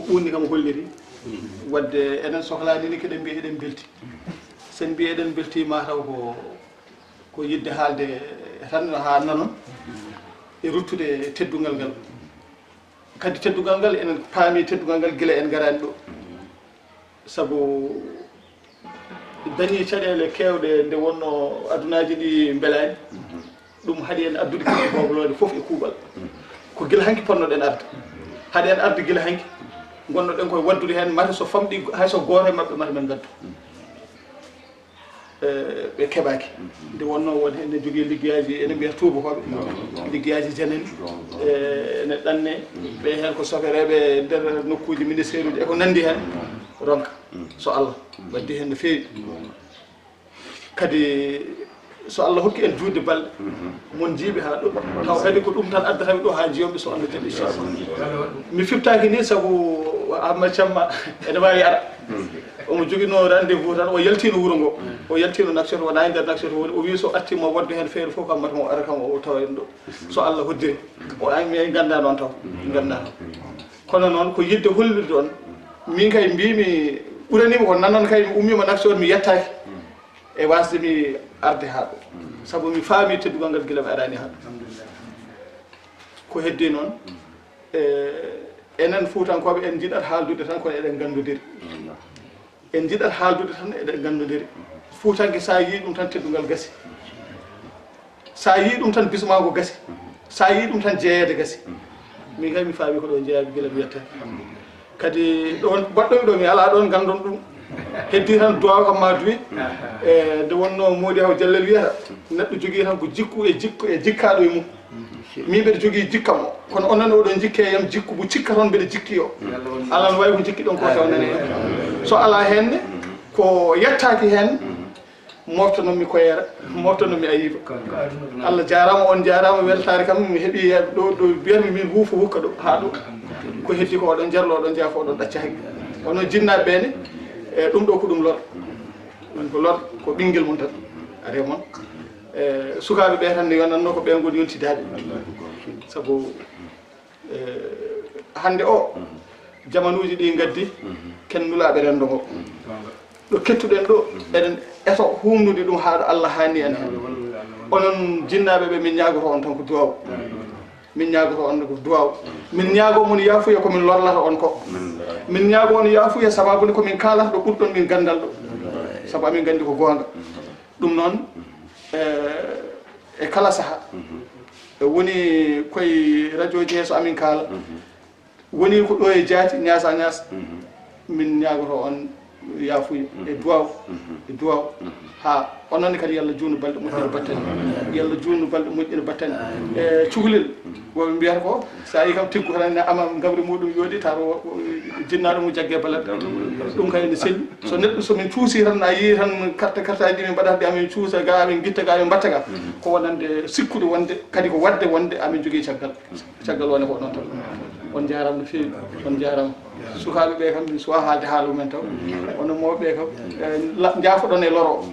ɓuundi kam holliri wadde enen sohlani ni keɗen mbiya eɗen belti sen mbiya eɗen belti mataw ko yidde haalde tan ha nanon e ruttude teddungal ngal kadi teddungal ngal enen paami teddungal ngal gila en garani ɗo sabu dañi caɗele kewɗe nde wonno adunaji ɗi belani ɗum haaɗi en addude kadi boblode foof e kuuɓal ko gila hanki ponnoɗen arde haaɗi en arde gila hanki gonnoɗen koye waddude hen mata so famɗi hayso goto e mabɓe mata men gaddu ɓe keɓaki nde wonno woni ene jogui liggueyaji ene mbiya tubakoɓe liggueyaji janani ene ɗanne ɓe hen ko sofereɓe nder nokkuji ministére uji eko nandi hen ronka so Allah waddi hen no fewi kadi so Allah hokki en juutde balɗe mon jiiɓe ha ɗo taw kadi ko ɗum tan addataɓe ɗo ha jiyomɓe so Allah jaɓi inchallah mi fiftaki ni saabu Ahmad Thiamma ene wawi ara omo joguino rendez-vous tan o yaltino wuuro ngo o yaltino Nouakchott wona e nder Nouakchott woni o wi so artimo wadde hen feere fof kam matamo ara kam o tawa en ɗo so Allah hoddiri o ami ganda noon taw ganda kono noon ko yidde hollirde on min kay mbimi ɓuranima ko nannon kay mi ummima Nouakchott mi yettaki e wasde mi arde ha ɗo saabu mi faami teddugal ngal gila mi arani ha ɗo ko heddi noon enen Fuutankoɓe en jiɗat haaldude tan kono eɗen gandodiri en jiɗat haaldude tan eɗen gandodiri Fuutanke sa yi ɗum tan teddugal gasi sa yi ɗum tan bisma ko gasi sa yi ɗum tan jeeyede gasi min kay mi faami ko ɗo jeeyaɓe gila mi yettaki kadi ɗon baɗɗomi ɗo mi ala ɗon gandon ɗum heddi tan duwaw kam ma duwi nde wonno Mody Haw Dialel wiyata neɗɗo jogui tan ko jikku e jikkaɗo e mum min mbeɗa jogui jikkam o kono onon oɗon jikke yam jikku mo cikka toon mbeɗa jikki o ala no wawi ko jikki ɗon ko tawnani so ala henne ko yettaki hen moftanomi koyera moftanomi ayiba Allah jarama on jarama weltare kam mi heeɓi ɗo mbiyatmi min huufo hukka ɗo ha ɗo ko heddi ko oɗon jarlo oɗon jaafo oɗon ɗacca haggi ono jinnaɓe ɓene e ɗum ɗo ko ɗum lor ɗum ko lor ko ɓinguel mum tan are moon sukaɓe ɓe tan nde yonatno ko ɓen goni yontidaɓe saabu hande o jamanuji ɗi gaddi ken nulaɓe rendo ngo ɗo kettuɗen ɗo eɗen eto humnude ɗum haɗo Allah hani en hen onon jinnaɓe ɓe min ñagoto on tan ko duwaw min ñagoto on ko duwaw min ñaago mon yafuya komin lorlata on ko min ñaago on yafuya sababude komin kalata ɗo ɓurɗon min gandal ɗo saabu amin gandi ko gonga ɗum noon e kala saaha woni koye radio ji he so amin kaala woni ko ɗo e jaati ñaasa ñaasa min ñagoto on yafuya e duwaw ha ononne kadi yallah juutno balɗe moƴƴina battane yallah juutno balɗe moƴƴina battane e cukalel woɓe mbiyata ko sa yi kam tiggu tan ama gabri muɗum yooɗi taw jinnaɗo mum jaggue balade ɗum kay ne selli so neɗɗo somin cuusi tan a yi tan carte aji ɗi min mbaɗata ɗi amin cuusa ga amin guitta ga amin mbatta ga ko wonande sikkude wonde kadi ko wadde wonde amin jogui caggal wone ko ɗon tan on jarama no fewi on jarama sukaɓe ɓe kam min suwa haalde haala mumen taw ono mawɓe kam jaafoɗon e loro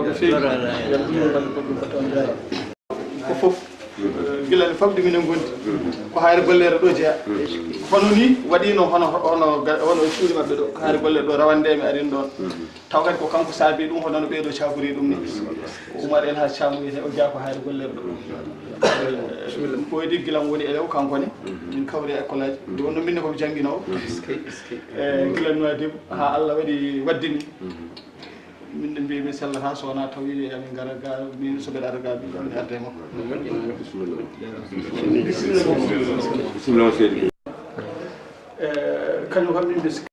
no fewi ko foof gila ne famɗi minen gondi ko hayre gollere ɗo jeeya hono ni waɗino hono cuuɗi mabɓe ɗo hayre gollere ɗo rawande mi arin ɗon taw kadi ko kanko saabi ɗum honono ɓeɗo cabori ɗum ni ko Oumar El Hadj Thiam wiyete o jaa ko hayre gollere ɗo ɓoydi gilam woni elew kankone min kawri e école aji nde wonno minne komi jangguinowo gilan Nouadhibou ha Allah waɗi waddini min mbi min sellata so wona tawi amin gara ga min so mbeɗa ara ga mi adda e makko kañum kam min